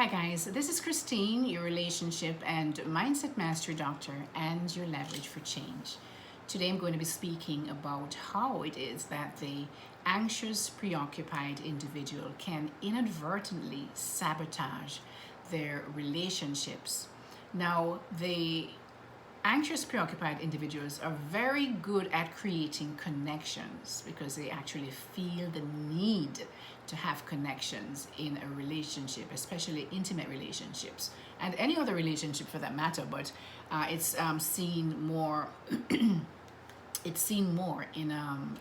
Hi guys, this is Christine, your relationship and mindset master doctor and your leverage for change. Today I'm going to be speaking about how it is that the anxious, preoccupied individual can inadvertently sabotage their relationships. Now, the anxious, preoccupied individuals are very good at creating connections because they actually feel the need to have connections in a relationship, especially intimate relationships and any other relationship for that matter. But it's seen more. It's seen more in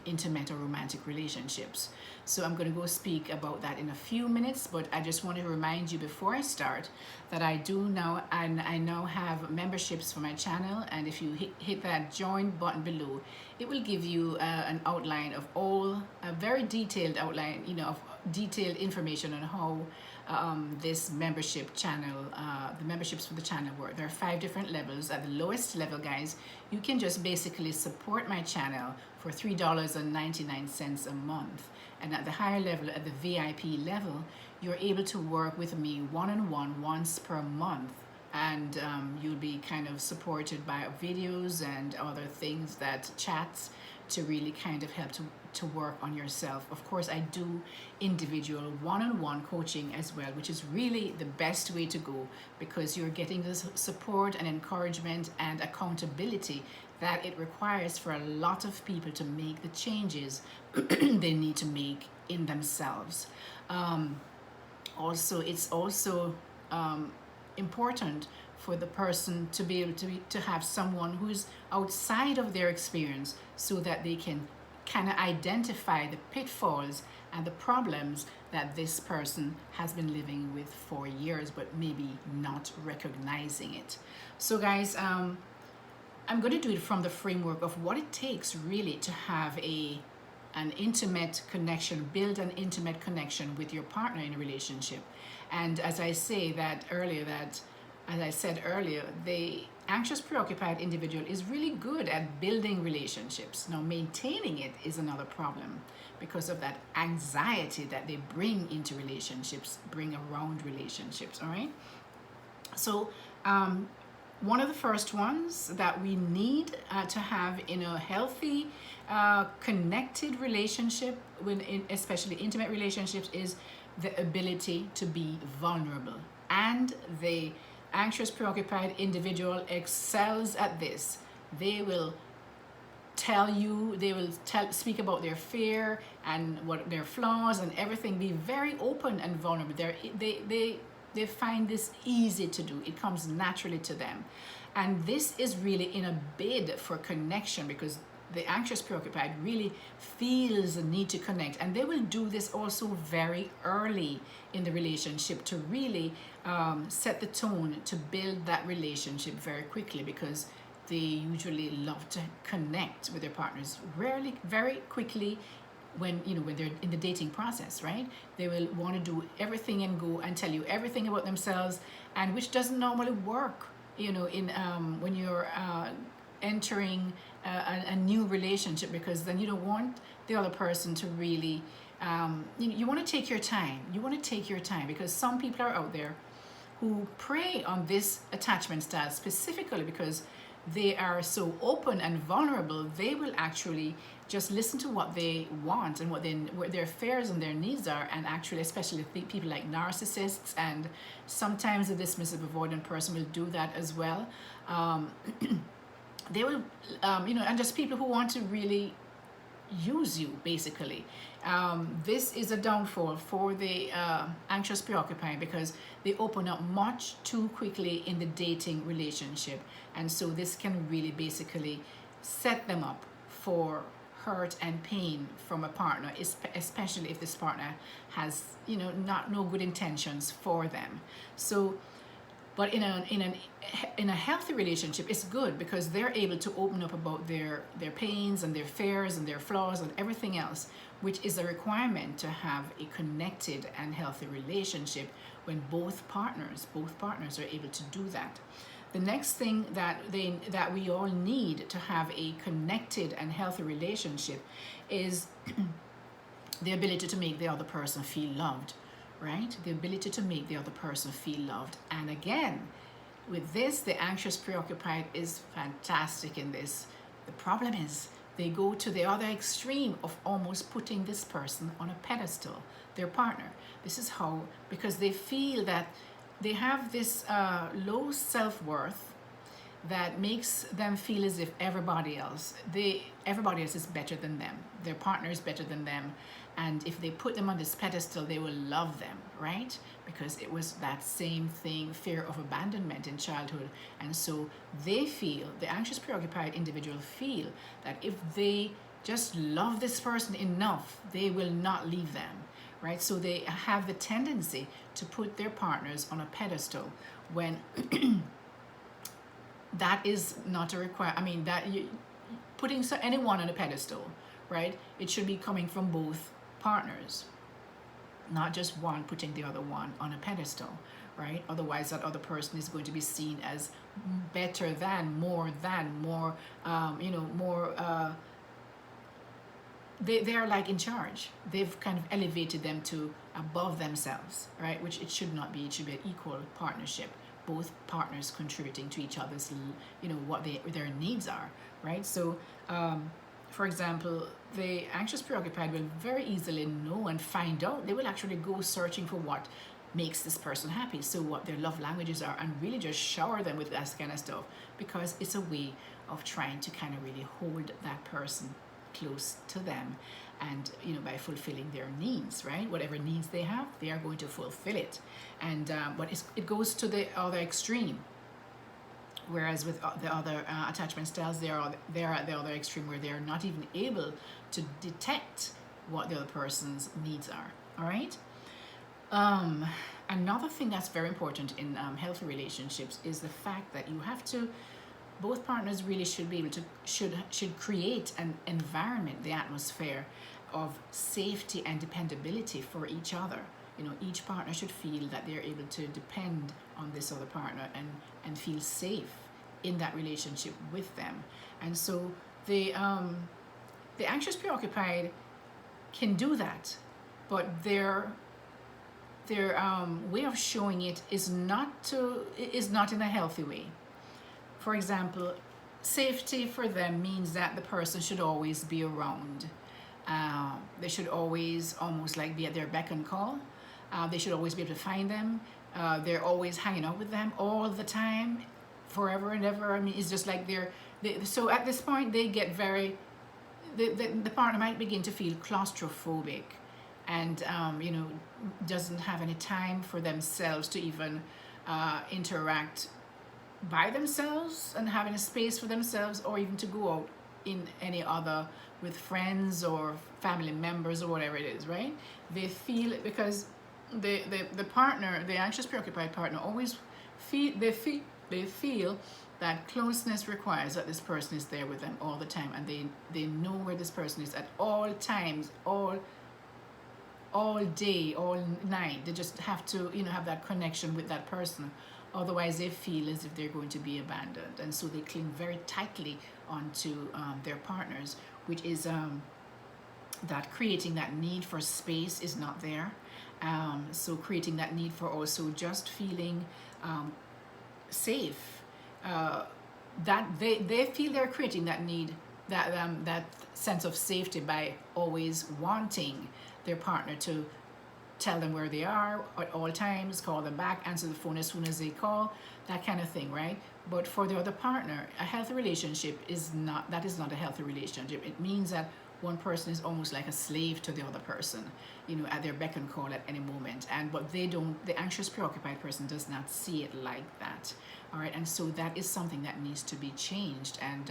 intimate or romantic relationships. So I'm going to go speak about that in a few minutes, but I just want to remind you before I start that I do now, and I now have memberships for my channel, and if you hit that join button below, it will give you an outline of all, a very detailed outline, of detailed information on how this membership channel, the memberships for the channel work. There are 5 different levels. At the lowest level, guys, you can just basically support my channel for $3.99 a month. And at the higher level, at the VIP level, you're able to work with me one-on-one once per month. And you'll be kind of supported by videos and other things, that chats, to really kind of help to work on yourself. Of course, I do individual one-on-one coaching as well, which is really the best way to go, because you're getting the support and encouragement and accountability that it requires for a lot of people to make the changes they need to make in themselves. It's also important for the person to be able to have someone who's outside of their experience, so that they can kind of identify the pitfalls and the problems that this person has been living with for years, but maybe not recognizing it. So guys, I'm going to do it from the framework of what it takes really to have an intimate connection, build an intimate connection with your partner in a relationship. And as I said earlier, the anxious, preoccupied individual is really good at building relationships. Now, maintaining it is another problem, because of that anxiety that they bring into relationships, bring around relationships, all right? So, one of the first ones that we need to have in a healthy, connected relationship, especially intimate relationships, is the ability to be vulnerable. And the anxious, preoccupied individual excels at this. They will speak about their fear and what their flaws and everything, be very open and vulnerable. They find this easy to do. It comes naturally to them. And this is really in a bid for connection, because the anxious, preoccupied really feels the need to connect. And they will do this also very early in the relationship to really set the tone to build that relationship very quickly, because they usually love to connect with their partners very quickly. When they're in the dating process, right? They will want to do everything and go and tell you everything about themselves, and which doesn't normally work, when you're entering a new relationship, because then you don't want the other person to really, you want to take your time. You want to take your time, because some people are out there who prey on this attachment style specifically because they are so open and vulnerable. They will actually just listen to what they want and what their fears and their needs are, and actually, especially people like narcissists, and sometimes a dismissive, avoidant person will do that as well. They will, and just people who want to really use you, basically. This is a downfall for the anxious, preoccupied, because they open up much too quickly in the dating relationship, and so this can really basically set them up for hurt and pain from a partner, especially if this partner has no good intentions for them. So, but in a healthy relationship, it's good, because they're able to open up about their pains and their fears and their flaws and everything else, which is a requirement to have a connected and healthy relationship, when both partners are able to do that. The next thing that we all need to have a connected and healthy relationship is the ability to make the other person feel loved, right? The ability to make the other person feel loved. And again, with this, the anxious preoccupied is fantastic in this. The problem is they go to the other extreme of almost putting this person on a pedestal, their partner. This is how, because they feel that they have this low self-worth that makes them feel as if everybody else is better than them. Their partner is better than them. And if they put them on this pedestal, they will love them, right? Because it was that same thing, fear of abandonment in childhood. And so they feel, the anxious preoccupied individual feel that if they just love this person enough, they will not leave them, right? So they have the tendency to put their partners on a pedestal when that is not a requirement. I mean, that putting anyone on a pedestal, right? It should be coming from both partners, not just one putting the other one on a pedestal, right? Otherwise, that other person is going to be seen as better than, more, more. They are like in charge. They've kind of elevated them to above themselves, right? Which it should not be. It should be an equal partnership. Both partners contributing to each other's, what their needs are, right? So, for example, the anxious preoccupied will very easily know and find out. They will actually go searching for what makes this person happy, so what their love languages are, and really just shower them with that kind of stuff, because it's a way of trying to kind of really hold that person close to them, and by fulfilling their needs, right? Whatever needs they have, they are going to fulfill it. And but it goes to the other extreme. Whereas with the other attachment styles, they're at the other extreme, where they're not even able to detect what the other person's needs are. All right. Another thing that's very important in healthy relationships is the fact that you have to, both partners really should be able to should create an environment, the atmosphere of safety and dependability for each other. Each partner should feel that they're able to depend on this other partner and feel safe in that relationship with them. And so the anxious preoccupied can do that, but their way of showing it is not in a healthy way. For example, safety for them means that the person should always be around. They should always almost like be at their beck and call. They should always be able to find them. They're always hanging out with them all the time, forever and ever. I mean, it's just like so at this point they get the partner might begin to feel claustrophobic, and doesn't have any time for themselves to even interact by themselves and having a space for themselves, or even to go out in any other with friends or family members or whatever it is, right? They feel it because the partner, the anxious preoccupied partner, always feel that closeness requires that this person is there with them all the time, and they know where this person is at all times, all day, all night. They just have to have that connection with that person. Otherwise, they feel as if they're going to be abandoned, and so they cling very tightly onto their partners, which is that creating that need for space is not there. So creating that need for also just feeling safe. That they feel they're creating that need, that sense of safety, by always wanting their partner to tell them where they are at all times, call them back, answer the phone as soon as they call, that kind of thing, right? But for the other partner, a healthy relationship is not a healthy relationship. It means that one person is almost like a slave to the other person, at their beck and call at any moment. But they don't, the anxious preoccupied person does not see it like that. All right, and so that is something that needs to be changed, and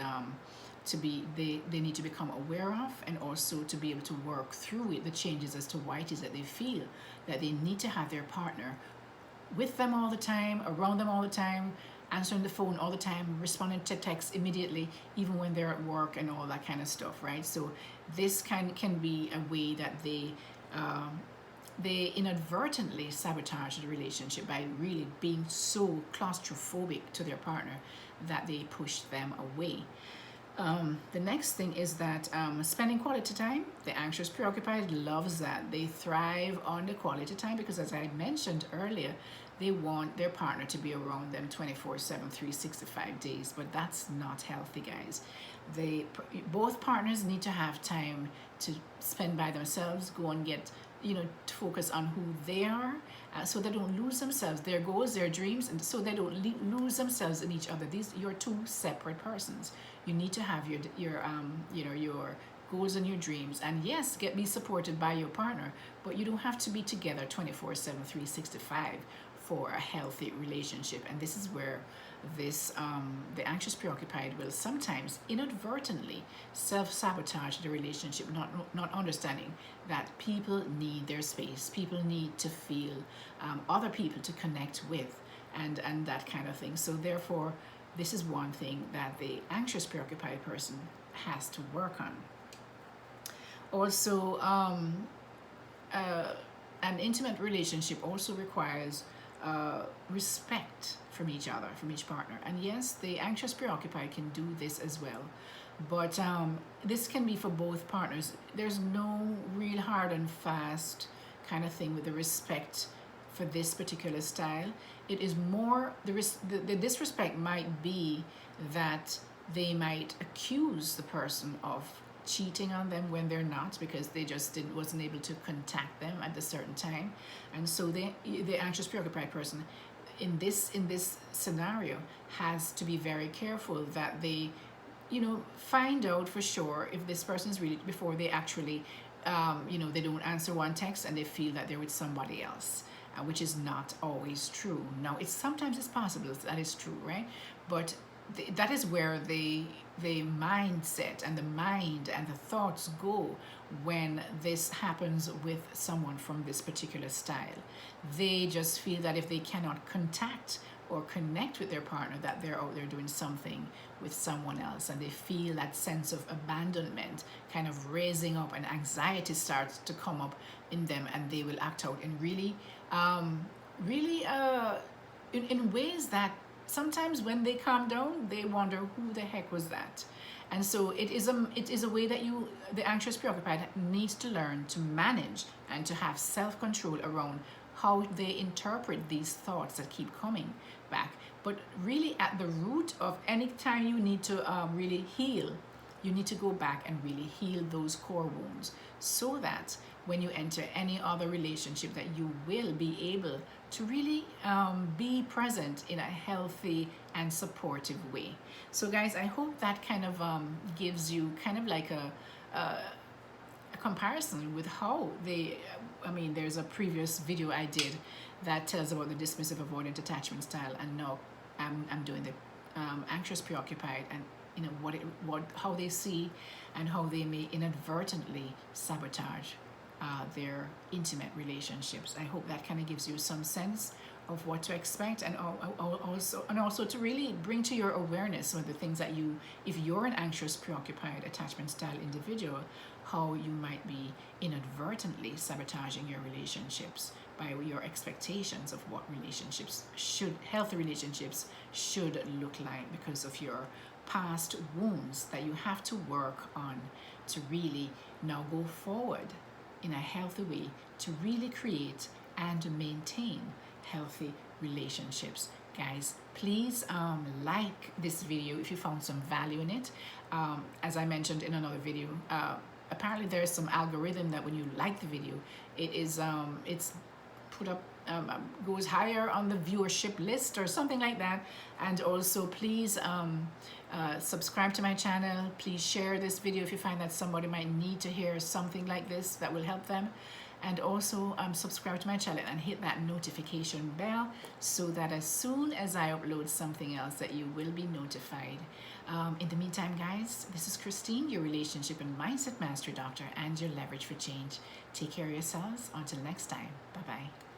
they need to become aware of, and also to be able to work through it, the changes as to why it is that they feel that they need to have their partner with them all the time, around them all the time, answering the phone all the time, responding to texts immediately, even when they're at work and all that kind of stuff, right? So this can be a way that they inadvertently sabotage the relationship by really being so claustrophobic to their partner that they push them away. The next thing is that spending quality time. The anxious preoccupied loves that. They thrive on the quality time because, as I mentioned earlier, they want their partner to be around them 24/7, 365 days. But that's not healthy, guys. They both partners need to have time to spend by themselves, go and get, to focus on who they are, so they don't lose themselves, their goals, their dreams, and so they don't lose themselves in each other. These, you're two separate persons. You need to have your goals and your dreams, and yes, be supported by your partner, but you don't have to be together 24/7, 365 for a healthy relationship. And this is where the anxious preoccupied will sometimes inadvertently self-sabotage the relationship, not understanding that people need their space, people need to feel other people to connect with, and that kind of thing. So therefore, this is one thing that the anxious preoccupied person has to work on. Also, an intimate relationship also requires respect from each other, from each partner. And yes, the anxious preoccupied can do this as well, but this can be for both partners. There's no real hard and fast kind of thing with the respect for this particular style. It is more the disrespect might be that they might accuse the person of cheating on them when they're not, because they just wasn't able to contact them at a certain time. And so the anxious preoccupied person in this scenario has to be very careful that they find out for sure if this person is really, before they actually they don't answer one text and they feel that they're with somebody else, which is not always true. Now, sometimes it's possible that is true, right? But that is where the mindset and the mind and the thoughts go when this happens with someone from this particular style. They just feel that if they cannot contact or connect with their partner, that they're out there doing something with someone else, and they feel that sense of abandonment kind of raising up, and anxiety starts to come up in them, and they will act out in in ways that sometimes when they calm down, they wonder who the heck was that. And so it is a way that the anxious preoccupied needs to learn to manage and to have self-control around how they interpret these thoughts that keep coming back. But really, at the root of any time you need to really heal, you need to go back and really heal those core wounds, so that when you enter any other relationship, that you will be able to really be present in a healthy and supportive way. So guys, I hope that kind of gives you kind of like a comparison with how there's a previous video I did that tells about the dismissive avoidant attachment style, and now I'm doing the anxious preoccupied, and how they see and how they may inadvertently sabotage their intimate relationships. I hope that kind of gives you some sense of what to expect, and also to really bring to your awareness some of the things that if you're an anxious preoccupied attachment style individual, how you might be inadvertently sabotaging your relationships by your expectations of what healthy relationships should look like, because of your past wounds that you have to work on to really now go forward in a healthy way to really create and maintain healthy relationships. Guys, please like this video if you found some value in it. As I mentioned in another video, apparently there's some algorithm that when you like the video, it's put up, goes higher on the viewership list or something like that. And also, please subscribe to my channel. Please share this video if you find that somebody might need to hear something like this that will help them. And also subscribe to my channel and hit that notification bell, so that as soon as I upload something else, that you will be notified. In the meantime, guys, this is Christine, your relationship and mindset mastery doctor, and your leverage for change. Take care of yourselves. Until next time. Bye-bye.